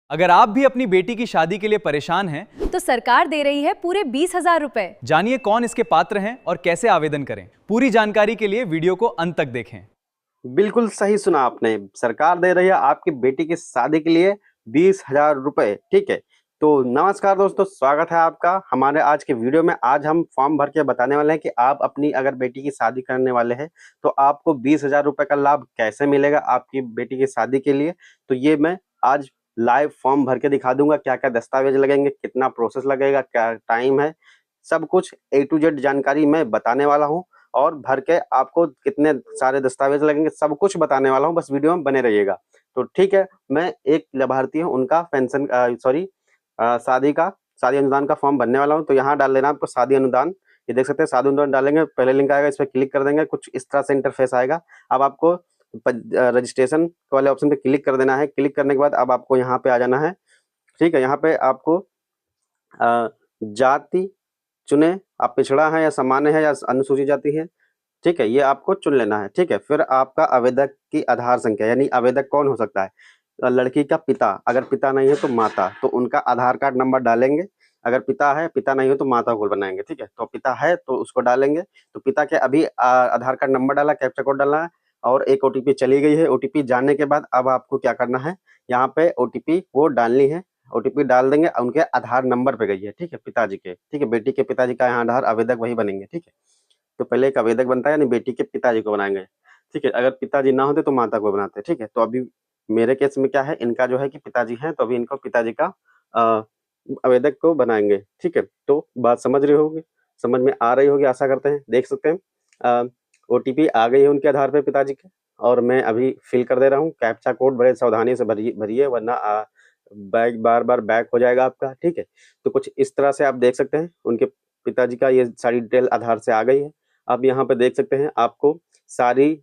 अगर आप भी अपनी बेटी की शादी के लिए परेशान हैं, तो सरकार दे रही है पूरे 20,000 रुपए। जानिए कौन इसके पात्र हैं और कैसे आवेदन करें। पूरी जानकारी के लिए वीडियो को अंत तक देखें। बिल्कुल सही सुना आपने। सरकार दे रही है आपकी बेटी की शादी के लिए 20,000 रुपए। ठीक है, तो नमस्कार दोस्तों, स्वागत है आपका हमारे आज के वीडियो में। आज हम फॉर्म भर के बताने वाले हैं कि आप अपनी अगर बेटी की शादी करने वाले हैं तो आपको 20,000 रुपए का लाभ कैसे मिलेगा आपकी बेटी की शादी के लिए। तो ये मैं आज लाइव फॉर्म भर के दिखा दूंगा, क्या क्या दस्तावेज लगेंगे, कितना प्रोसेस लगेगा, क्या टाइम है, सब कुछ A to Z जानकारी मैं बताने वाला हूँ। और भर के आपको कितने सारे दस्तावेज लगेंगे सब कुछ बताने वाला हूँ, बस वीडियो में बने रहिएगा। तो ठीक है, मैं एक लाभार्थी हूँ, उनका पेंशन शादी अनुदान का फॉर्म भरने वाला हूँ। तो यहाँ डाल देना आपको शादी अनुदान। ये देख सकते हैं, शादी अनुदान डालेंगे, पहले लिंक आएगा, इस पर क्लिक कर देंगे, कुछ इस तरह से इंटरफेस आएगा। अब आपको रजिस्ट्रेशन वाले ऑप्शन पे क्लिक कर देना है। क्लिक करने के बाद अब आपको यहाँ पे आ जाना है। ठीक है, यहाँ पे आपको जाति चुने, आप पिछड़ा है या सामान्य है या अनुसूचित जाति है। ठीक है, ये आपको चुन लेना है। ठीक है, फिर आपका आवेदक की आधार संख्या, यानी आवेदक कौन हो सकता है, लड़की का पिता, अगर पिता नहीं है तो माता, तो उनका आधार कार्ड नंबर डालेंगे। अगर पिता है, पिता नहीं हो तो माता को बनाएंगे। ठीक है, तो पिता है तो उसको डालेंगे। तो पिता के अभी आधार कार्ड नंबर डाला, कैप्चा कोड डाला है और एक OTP चली गई है। OTP जानने के बाद अब आपको क्या करना है, यहाँ पे OTP वो डालनी है। OTP डाल देंगे, उनके आधार नंबर पे गई है। ठीक है, पिताजी के, ठीक है, बेटी के पिताजी का यहाँ आधार, आवेदक वही बनेंगे। ठीक है, तो पहले एक आवेदक बनता है, यानी बेटी के पिताजी को बनाएंगे। ठीक है, अगर पिताजी ना होते तो माता को बनाते। ठीक है, तो अभी मेरे केस में क्या है, इनका जो है कि पिताजी हैं, तो अभी इनको पिताजी का आवेदक को बनाएंगे। ठीक है, तो बात समझ रहे होगे, समझ में आ रही होगी, आशा करते हैं। देख सकते हैं OTP आ गई है उनके आधार पे पिताजी के, और मैं अभी फिल कर दे रहा हूँ। कैप्चा कोड बड़े सावधानी से भरिए, वरना बार बार बैक हो जाएगा आपका। ठीक है, तो कुछ इस तरह से आप देख सकते हैं उनके पिताजी का ये सारी डिटेल आधार से आ गई है। अब यहाँ पे देख सकते हैं आपको सारी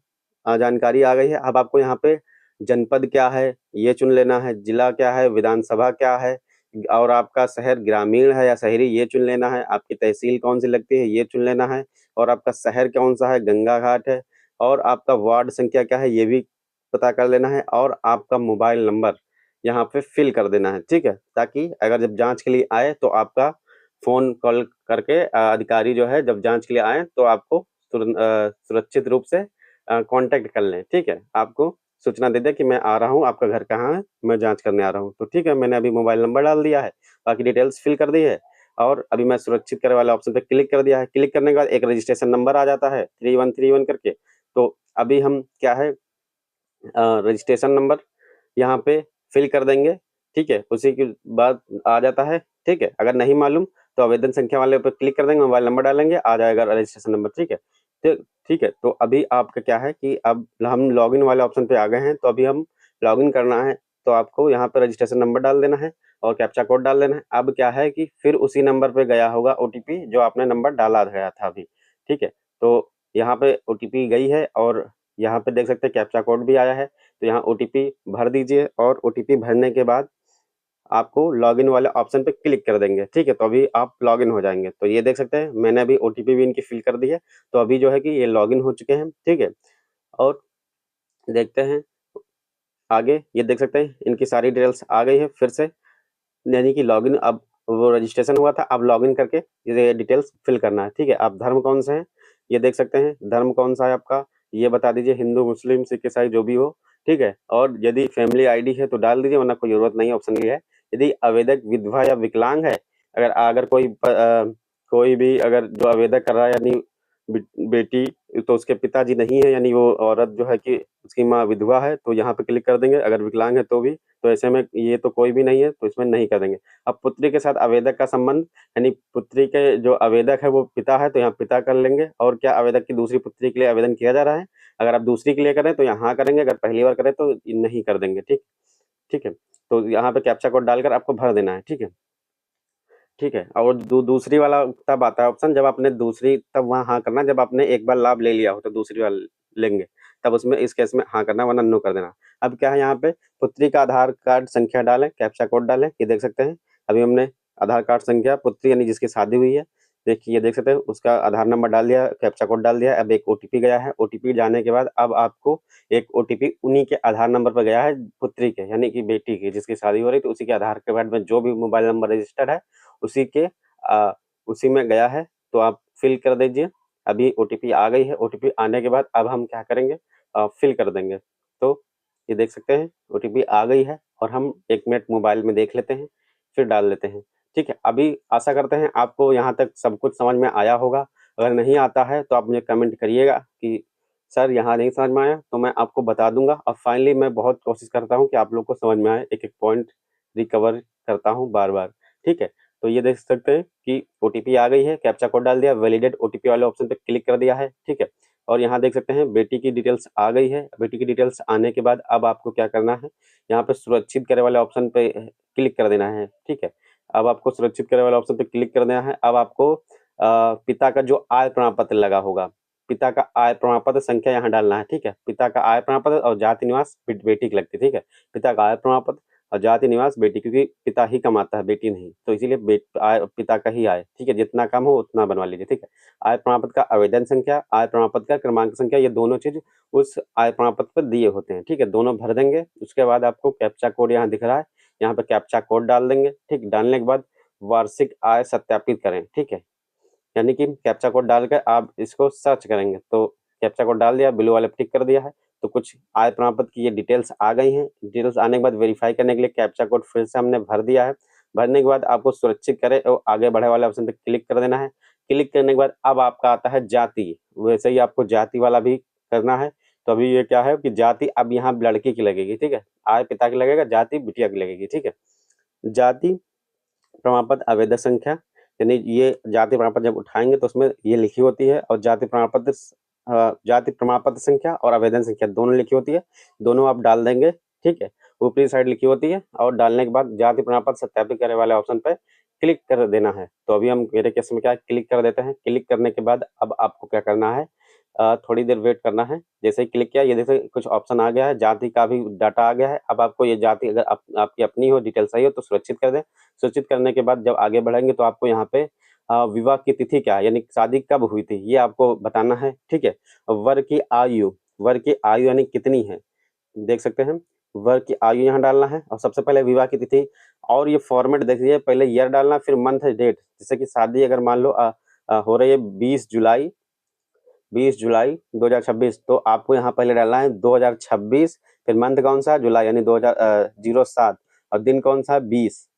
जानकारी आ गई है। अब आपको यहाँ पे जनपद क्या है ये चुन लेना है, जिला क्या है, विधानसभा क्या है, और आपका शहर ग्रामीण है या शहरी ये चुन लेना है, आपकी तहसील कौन सी लगती है ये चुन लेना है, और आपका शहर कौन सा है, गंगा घाट है, और आपका वार्ड संख्या क्या है ये भी पता कर लेना है, और आपका मोबाइल नंबर यहाँ पे फिल कर देना है। ठीक है, ताकि अगर जब जांच के लिए आए तो आपका फोन कॉल करके अधिकारी जो है जब जांच के लिए आए तो आपको सुरक्षित रूप से कांटेक्ट कर लें। ठीक है, आपको सूचना दे दे कि मैं आ रहा हूँ, आपका घर कहाँ है, मैं जांच करने आ रहा हूँ। तो ठीक है, मैंने अभी मोबाइल नंबर डाल दिया है, बाकी डिटेल्स फिल कर दी है, और अभी मैं सुरक्षित करे वाले ऑप्शन पे क्लिक कर दिया है। क्लिक करने के बाद एक रजिस्ट्रेशन नंबर आ जाता है 3131 करके। तो अभी हम क्या है, रजिस्ट्रेशन नंबर यहाँ पे फिल कर देंगे। ठीक है, उसी के बाद आ जाता है। ठीक है, अगर नहीं मालूम तो आवेदन संख्या वाले ऊपर क्लिक कर देंगे, मोबाइल नंबर डालेंगे, आ जाएगा रजिस्ट्रेशन नंबर। ठीक है, तो ठीक है, तो अभी आपका क्या है कि अब हम लॉगिन वाले ऑप्शन पे आ गए हैं। तो अभी हम लॉगिन करना है, तो आपको यहाँ पे रजिस्ट्रेशन नंबर डाल देना है और कैप्चा कोड डाल देना है। अब क्या है कि फिर उसी नंबर पे गया होगा OTP जो आपने नंबर डाला गया था अभी। ठीक है, तो यहाँ पे OTP गई है और यहाँ पे देख सकते हैं कैप्चा कोड भी आया है। तो यहाँ OTP भर दीजिए, और OTP भरने के बाद आपको लॉगिन वाले ऑप्शन पे क्लिक कर देंगे। ठीक है, तो अभी आप लॉगिन हो जाएंगे। तो ये देख सकते हैं मैंने अभी OTP भी इनकी फिल कर दी है, तो अभी जो है कि ये लॉगिन हो चुके हैं। ठीक है, और देखते हैं आगे। ये देख सकते हैं इनकी सारी डिटेल्स आ गई है फिर से, यानी कि लॉगिन, अब वो रजिस्ट्रेशन हुआ था, अब लॉगिन करके ये डिटेल्स फिल करना है। ठीक है, आप धर्म कौन से हैं ये देख सकते हैं, धर्म कौन सा है आपका ये बता दीजिए, हिंदू मुस्लिम सिख ईसाई जो भी हो। ठीक है, और यदि फैमिली ID है तो डाल दीजिए, वरना कोई जरूरत नहीं है, ऑप्शन ये है। यदि आवेदक विधवा या विकलांग है, अगर अगर कोई भी अगर जो आवेदक कर रहा है, यानी बेटी, तो उसके पिताजी नहीं है, यानी वो औरत जो है कि उसकी माँ विधवा है, तो यहाँ पे क्लिक कर देंगे। अगर विकलांग है तो भी, तो ऐसे में ये तो कोई भी नहीं है तो इसमें नहीं कर देंगे। अब पुत्री के साथ आवेदक का संबंध, यानी पुत्री के जो आवेदक है वो पिता है, तो यहाँ पिता कर लेंगे। और क्या आवेदक की दूसरी पुत्री के लिए आवेदन किया जा रहा है, अगर आप दूसरी के लिए करें तो यहाँ करेंगे, अगर पहली बार करें तो नहीं कर देंगे। ठीक ठीक है, तो यहाँ पे कैप्चा कोड डालकर आपको भर देना है। ठीक है, ठीक है, और दूसरी वाला तब आता है ऑप्शन, जब आपने दूसरी, तब वहाँ हाँ करना, जब आपने एक बार लाभ ले लिया हो तो दूसरी बार लेंगे, तब उसमें इस केस में हाँ करना, वरना नो कर देना। अब क्या है, यहाँ पे पुत्री का आधार कार्ड संख्या डालें, कैप्चा कोड डालें। ये देख सकते हैं अभी हमने आधार कार्ड संख्या पुत्री, यानी जिसकी शादी हुई है, देखिए ये देख सकते हैं, उसका आधार नंबर डाल दिया, कैप्चा कोड डाल दिया, अब एक ओटीपी गया है। ओटीपी जाने के बाद अब आपको एक ओटीपी उन्हीं के आधार नंबर पर गया है, पुत्री के यानी कि बेटी की जिसकी शादी हो रही, तो उसी के आधार कार्ड में जो भी मोबाइल नंबर रजिस्टर्ड है उसी के उसी में गया है, तो आप फिल कर दीजिए। अभी ओटीपी आ गई है। ओटीपी आने के बाद अब हम क्या करेंगे, फिल कर देंगे। तो ये देख सकते हैं ओटीपी आ गई है और हम 1 मिनट मोबाइल में देख लेते हैं, फिर डाल लेते हैं। ठीक है, अभी आशा करते हैं आपको यहाँ तक सब कुछ समझ में आया होगा। अगर नहीं आता है तो आप मुझे कमेंट करिएगा कि सर यहाँ नहीं समझ में आया, तो मैं आपको बता दूंगा। और फाइनली मैं बहुत कोशिश करता हूँ कि आप लोग को समझ में आए, एक-एक पॉइंट रिकवर करता हूँ बार-बार। ठीक है, तो ये देख सकते हैं कि ओटीपी आ गई है, कैप्चा कोड डाल दिया, वैलिडेट ओटीपी वाले ऑप्शन पे क्लिक कर दिया है। ठीक है, और यहाँ देख सकते हैं बेटी की डिटेल्स आ गई है। बेटी की डिटेल्स आने के बाद अब आपको क्या करना है, यहाँ पे सुरक्षित करे वाले ऑप्शन पे क्लिक कर देना है। ठीक है, अब आपको सुरक्षित करे वाले ऑप्शन पे क्लिक कर देना है। अब आपको पिता का जो आय प्रमाण पत्र लगा होगा, पिता का आय प्रमाण पत्र संख्या यहाँ डालना है। ठीक है, पिता का आय प्रमाण पत्र और जाति निवास बेटी की लगती है। ठीक है, पिता का आय प्रमाण पत्र और जाति निवास बेटी, क्योंकि पिता ही कमाता है, बेटी नहीं, तो इसीलिए आय पिता का ही आय। ठीक है, जितना कम हो उतना बनवा लीजिए। ठीक है, आय प्रमाण पत्र का आवेदन संख्या, आय प्रमाण पत्र का क्रमांक संख्या, ये दोनों चीज उस आय प्रमाण पत्र पर दिए होते हैं। ठीक है, दोनों भर देंगे। उसके बाद आपको कैप्चा कोड यहाँ दिख रहा है, यहाँ पे कैप्चा कोड डाल देंगे। ठीक, डालने के बाद वार्षिक आय सत्यापित करें। ठीक है, यानी कि कैप्चा कोड डालकर आप इसको सर्च करेंगे, तो कैप्चा कोड डाल दिया, ब्लू वाले पे टिक कर दिया है, तो कुछ आय प्रमाण पत्र की ये डिटेल्स आ गई हैं। डिटेल्स आने के बाद वेरीफाई करने के लिए कैप्चा कोड फिर से हमने भर दिया है। भरने के बाद आपको सुरक्षित करें और आगे बढ़े वाले ऑप्शन पे क्लिक कर देना है। क्लिक करने के बाद अब आपका आता है जाति, वैसे ही आपको जाति वाला भी करना है। तो अभी ये क्या है कि जाति अब यहाँ लड़की की लगेगी। ठीक है, आय पिता की लगेगा, जाति बिटिया की लगेगी। ठीक है, जाति प्रमाण पत्र आवेदन संख्या, यानी ये जाति प्रमाण पत्र जब उठाएंगे तो उसमें ये लिखी होती है, और जाति प्रमाण पत्र जाति प्रमाण पत्र संख्या और आवेदन संख्या दोनों लिखी होती है, दोनों आप डाल देंगे। ठीक है, ऊपरी साइड लिखी होती है, और डालने के बाद जाति प्रमाण पत्र सत्यापित करने वाले ऑप्शन पे क्लिक कर देना है। तो अभी हम मेरे केस में क्या है, क्लिक कर देते हैं। क्लिक करने के बाद अब आपको क्या करना है, थोड़ी देर वेट करना है। जैसे ही क्लिक किया, ये देखिए कुछ ऑप्शन आ गया है, जाति का भी डाटा आ गया है। अब आपको ये जाति अगर आपकी अपनी हो, डिटेल सही हो तो सुरक्षित कर दें। सुरक्षित करने के बाद जब आगे बढ़ेंगे तो आपको यहाँ पे विवाह की तिथि क्या है, यानी शादी कब हुई थी, ये आपको बताना है। ठीक है, वर की आयु, वर की आयु यानी कितनी है, देख सकते हैं, वर की आयु यहाँ डालना है। और सबसे पहले विवाह की तिथि, और ये फॉर्मेट देखिए, पहले ईयर डालना, फिर मंथ डेट। जैसे कि शादी अगर मान लो हो रही है 20 जुलाई 2026, तो आपको यहाँ पहले डालना है 2026, फिर मंथ कौन सा, जुलाई, यानी 2007, और दिन कौन सा, 20,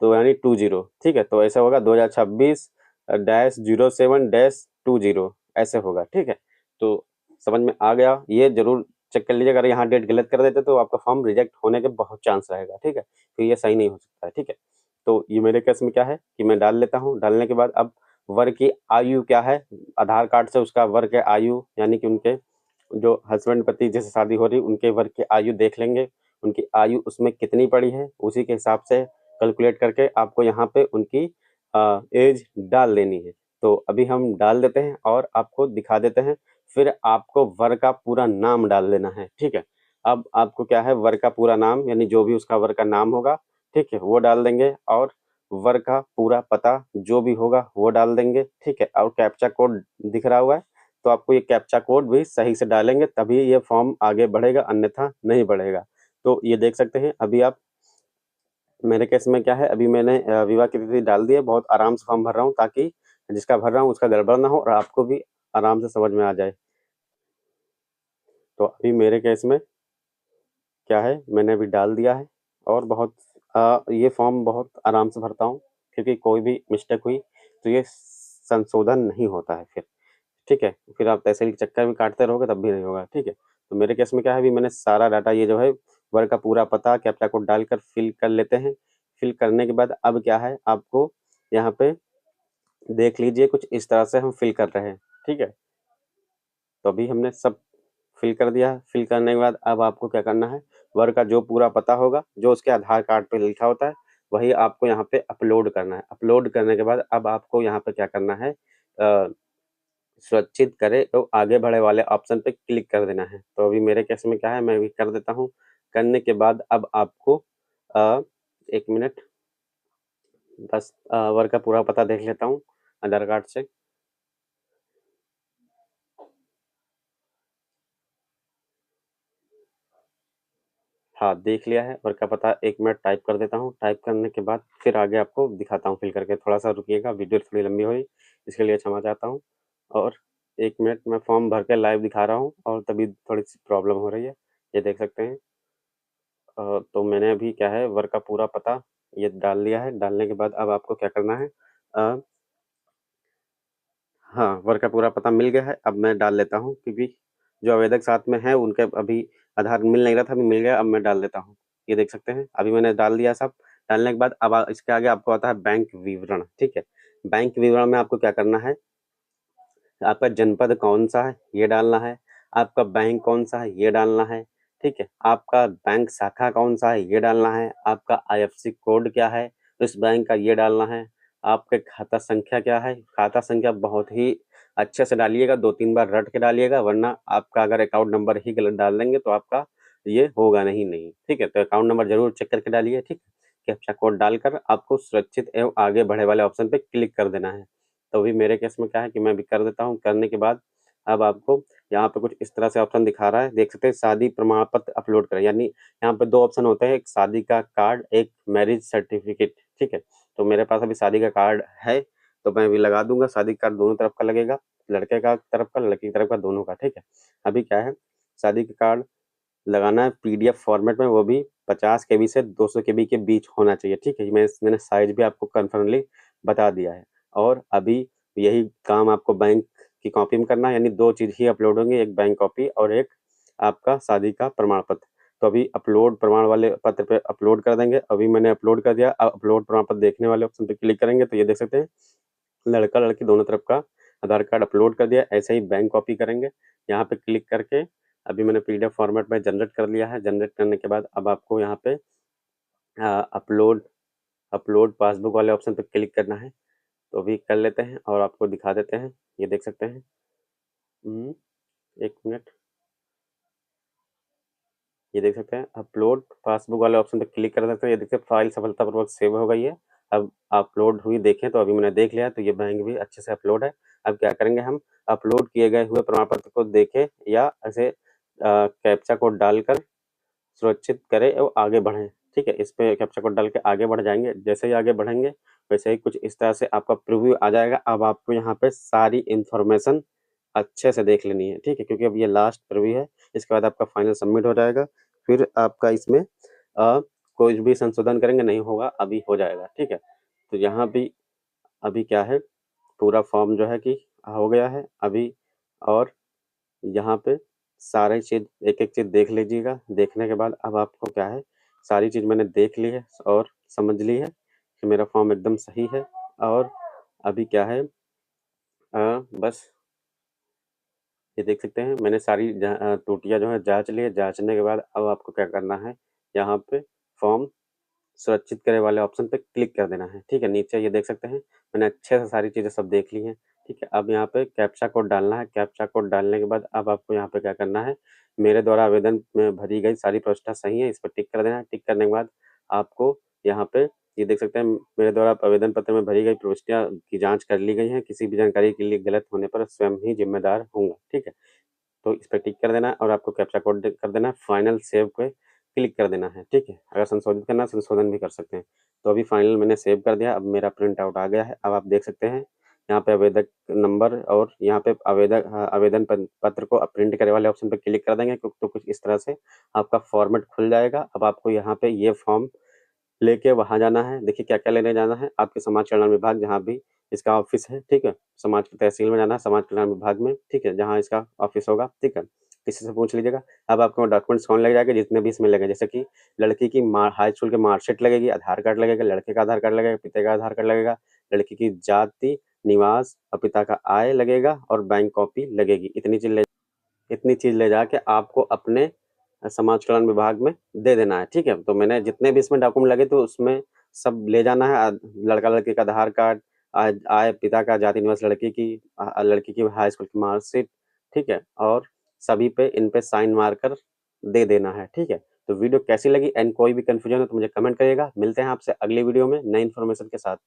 तो यानी 20। ठीक है, तो ऐसे होगा 2026-07-20 ऐसे होगा। ठीक है, तो समझ में आ गया। ये जरूर चेक कर लीजिए, अगर यहाँ डेट गलत कर देते तो आपका फॉर्म रिजेक्ट होने के बहुत चांस रहेगा। ठीक है, तो ये सही नहीं हो सकता है। ठीक है, तो ये मेरे केस में क्या है कि मैं डाल लेता हूँ। डालने के बाद अब वर की आयु क्या है, आधार कार्ड से उसका वर के आयु, यानी कि उनके जो हस्बैंड पति जैसे शादी हो रही, उनके वर की आयु देख लेंगे, उनकी आयु उसमें कितनी पड़ी है, उसी के हिसाब से कैलकुलेट करके आपको यहाँ पे उनकी एज डाल देनी है। तो अभी हम डाल देते हैं और आपको दिखा देते हैं। फिर आपको वर का पूरा नाम डाल देना है। ठीक है, अब आपको क्या है, वर का पूरा नाम, यानी जो भी उसका वर का नाम होगा, ठीक है, वो डाल देंगे, और वर का पूरा पता जो भी होगा वो डाल देंगे। ठीक है, और कैप्चा कोड दिख रहा हुआ है, तो आपको ये कैप्चा कोड भी सही से डालेंगे तभी ये फॉर्म आगे बढ़ेगा, अन्यथा नहीं बढ़ेगा। तो ये देख सकते हैं, अभी आप मेरे केस में क्या है, अभी मैंने विवाह की तिथि डाल दी है। बहुत आराम से फॉर्म भर रहा हूँ ताकि जिसका भर रहा हूँ उसका गड़बड़ ना हो और आपको भी आराम से समझ में आ जाए। तो अभी मेरे केस में क्या है, मैंने अभी डाल दिया है, और बहुत ये फॉर्म बहुत आराम से भरता हूँ, क्योंकि कोई भी मिस्टेक हुई तो ये संशोधन नहीं होता है फिर। ठीक है, फिर आप तहसील के चक्कर में काटते रहोगे तब भी नहीं होगा। ठीक है, तो मेरे केस में क्या है, अभी मैंने सारा डाटा ये जो है वर्ग का पूरा पता कैप्चा कोड डालकर फिल कर लेते हैं। फिल करने के बाद अब क्या है, आपको यहाँ पे देख लीजिए कुछ इस तरह से हम फिल कर रहे हैं। ठीक है, तो अभी हमने सब फिल कर दिया है। फिल करने के बाद अब आपको क्या करना है, वर्ग का जो पूरा पता होगा, जो उसके आधार कार्ड पे लिखा होता है, वही आपको यहाँ पे अपलोड करना है। अपलोड करने के बाद अब आपको यहाँ पे क्या करना है, सुरक्षित करे तो आगे बढ़े वाले ऑप्शन पे क्लिक कर देना है। तो अभी मेरे केस में क्या है, मैं अभी कर देता हूँ। करने के बाद अब आपको 1 मिनट, बस वर्ग का पूरा पता देख लेता हूँ। आधार कार्ड से। हाँ, देख लिया है। वर्ग का पता 1 मिनट टाइप कर देता हूँ। टाइप करने के बाद फिर आगे आपको दिखाता हूँ फिल करके। थोड़ा-सा रुकिएगा, वीडियो थोड़ी लंबी हुई, इसके लिए क्षमा चाहता हूँ। और 1 मिनट मैं फॉर्म भर के लाइव दिखा रहा हूँ और तभी थोड़ी-सी प्रॉब्लम हो रही है। ये देख सकते हैं। तो मैंने अभी क्या है वर्ग का पूरा पता ये डाल दिया है। डालने के बाद अब आपको क्या करना है हाँ, वर्ग का पूरा पता मिल गया है। अब मैं डाल लेता हूँ क्योंकि जो आवेदक साथ में हैं उनके अभी आधार मिल नहीं रहा था, अभी मिल गया। अब मैं डाल देता हूँ। ये देख सकते हैं, अभी मैंने डाल दिया सब। डालने के बाद अब इसके आगे आपको आता है बैंक विवरण, ठीक है? बैंक विवरण में आपको क्या करना है, आपका जनपद कौन-सा है, ये डालना है। आपका बैंक कौन-सा है, ये डालना है, ठीक है? आपका बैंक शाखा कौन-सा है, ये डालना है। आपका आईएफएससी कोड क्या है, उस बैंक का ये डालना है। आपके खाता संख्या क्या है, खाता संख्या बहुत ही अच्छे से डालिएगा, 2-3 बार रट के डालिएगा, वरना आपका अगर अकाउंट नंबर ही गलत डाल देंगे तो आपका ये होगा नहीं, ठीक है? तो अकाउंट नंबर ज़रूर चेक करके डालिए, ठीक? कैप्चा कोड डालकर आपको सुरक्षित एवं आगे बढ़े वाले ऑप्शन पे क्लिक कर देना है। तो अभी मेरे केस में क्या है कि मैं भी कर देता हूँ। करने के बाद अब आपको यहाँ पे कुछ इस तरह से ऑप्शन दिखा रहा है, देख सकते हैं शादी प्रमाण पत्र अपलोड करें, यानी यहाँ पे 2 ऑप्शन होते हैं, एक शादी का कार्ड, एक मैरिज सर्टिफिकेट, ठीक है? तो मेरे पास अभी शादी का कार्ड है, तो मैं अभी लगा दूंगा। शादी का कार्ड दोनों तरफ का लगेगा, लड़के का तरफ का, लड़की की तरफ का, दोनों का, ठीक है? अभी क्या है, शादी का कार्ड लगाना है पीडीएफ फॉर्मेट में, वो भी 50 केबी से 200 केबी के बीच होना चाहिए, ठीक है? मैंने साइज भी आपको कन्फर्मली बता दिया है। और अभी यही काम आपको बैंक की कॉपी में करना है, यानी 2 चीज़ ही अपलोड होंगी, एक बैंक कॉपी और एक आपका शादी का प्रमाण पत्र। तो अभी अपलोड प्रमाण वाले पत्र पे अपलोड कर देंगे। अभी मैंने अपलोड कर दिया। अब अपलोड प्रमाण पत्र देखने वाले ऑप्शन पे क्लिक करेंगे तो ये देख सकते हैं, लड़का-लड़की दोनों तरफ का आधार कार्ड अपलोड कर दिया। ऐसे ही बैंक कॉपी करेंगे। यहाँ पे क्लिक करके अभी मैंने पीडीएफ फॉर्मेट में जनरेट कर लिया है। जनरेट करने के बाद अब आपको यहाँ पे अपलोड अपलोड पासबुक वाले ऑप्शन पे क्लिक करना है। तो अभी कर लेते हैं और आपको दिखा देते हैं। ये देख सकते हैं। 1 मिनट। ये देख सकते हैं, अपलोड पासबुक वाले ऑप्शन पे क्लिक कर सकते हैं। ये देखिए फाइल सफलतापूर्वक सेव हो गई है। अब अपलोड हुई देखें तो अभी मैंने देख लिया, तो ये बैंक भी अच्छे से अपलोड है। अब क्या करेंगे, हम अपलोड किए गए हुए प्रमाण पत्र को देखें या ऐसे कैप्चा कोड डालकर सुरक्षित करें और आगे बढ़ें, ठीक है? इस पे कैप्चा कोड डाल के आगे बढ़ जाएँगे। जैसे ही आगे बढ़ेंगे वैसे ही कुछ इस तरह से आपका प्रीव्यू आ जाएगा। अब आपको यहाँ पे सारी इन्फॉर्मेशन अच्छे से देख लेनी है, ठीक है? क्योंकि अब ये लास्ट प्रीव्यू है, इसके बाद आपका फाइनल सबमिट हो जाएगा। फिर आपका इसमें कोई भी संशोधन करेंगे नहीं होगा, अभी हो जाएगा, ठीक है? तो यहाँ भी अभी क्या है, पूरा फॉर्म जो है कि हो गया है अभी। और यहाँ पे सारी चीज़ एक-एक चीज़ देख लीजिएगा। देखने के बाद अब आपको क्या है, सारी चीज़ मैंने देख ली है और समझ ली है कि मेरा फॉर्म एकदम सही है। और अभी क्या है, बस ये देख सकते हैं, मैंने सारी त्रुटियाँ जो है जाँच ली है। जाँचने के बाद अब आपको क्या करना है, यहाँ पे फॉर्म सुरक्षित करें वाले ऑप्शन पे क्लिक कर देना है, ठीक है? नीचे ये देख सकते हैं, मैंने अच्छे से सारी चीज़ें सब देख ली हैं, ठीक है? अब यहाँ पे कैप्चा कोड डालना है। कैप्चा कोड डालने के बाद अब आपको यहाँ पे क्या करना है, मेरे द्वारा आवेदन में भरी गई सारी प्रविष्टियाँ सही हैं, इस पर टिक कर देना है। टिक करने के बाद आपको यहाँ पे ये देख सकते हैं, मेरे द्वारा आवेदन पत्र में भरी गई प्रविष्टियाँ की जाँच कर ली गई हैं। किसी भी जानकारी के लिए गलत होने पर स्वयं ही ज़िम्मेदार हूँगा, ठीक है? तो इस पे टिक कर देना है और आपको कैप्चा कोड कर देना है। फाइनल सेव पे क्लिक कर देना है, ठीक है? अगर संशोधित करना है, संशोधन भी कर सकते हैं। तो अभी फाइनल मैंने सेव कर दिया। अब मेरा प्रिंट आउट आ गया है। अब आप देख सकते हैं, यहाँ पे आवेदक नंबर और यहाँ पे आवेदन पत्र को प्रिंट करे वाले ऑप्शन पे क्लिक कर देंगे तो कुछ इस तरह से आपका फॉर्मेट खुल जाएगा। अब आपको यहाँ पे ये फॉर्म लेके वहाँ जाना है। देखिए क्या-क्या लेने जाना है, आपके समाज कल्याण विभाग जहाँ भी इसका ऑफिस है, ठीक है? समाज की तहसील में जाना है, समाज कल्याण विभाग में, ठीक है? जहाँ इसका ऑफिस होगा, ठीक है? किसी से पूछ लीजिएगा। अब आपको डॉक्यूमेंट्स कौन ले जाएगा, जितने भी इसमें लगेंगे, जैसे कि लड़की की हाई स्कूल की मार्कशीट लगेगी, आधार कार्ड लगेगा, लड़के का आधार कार्ड लगेगा, पिता का आधार कार्ड लगेगा, लड़की की जाति, निवास और पिता का आय लगेगा और बैंक कॉपी लगेगी। इतनी चीज़ ले जाके आपको अपने समाज कल्याण विभाग में दे देना है, ठीक है? तो मैंने जितने भी इसमें डॉक्यूमेंट लगे तो उसमें सब ले जाना है। लड़का-लड़की का आधार कार्ड, आय, पिता का जाति, निवास, लड़की की हाई स्कूल की मार्कशीट, ठीक है? और सभी पे इन पे साइन मार कर दे देना है, ठीक है? तो वीडियो कैसी लगी एंड कोई भी कन्फ्यूजन हो तो मुझे कमेंट करिएगा। मिलते हैं आपसे अगली वीडियो में नई इन्फॉर्मेशन के साथ।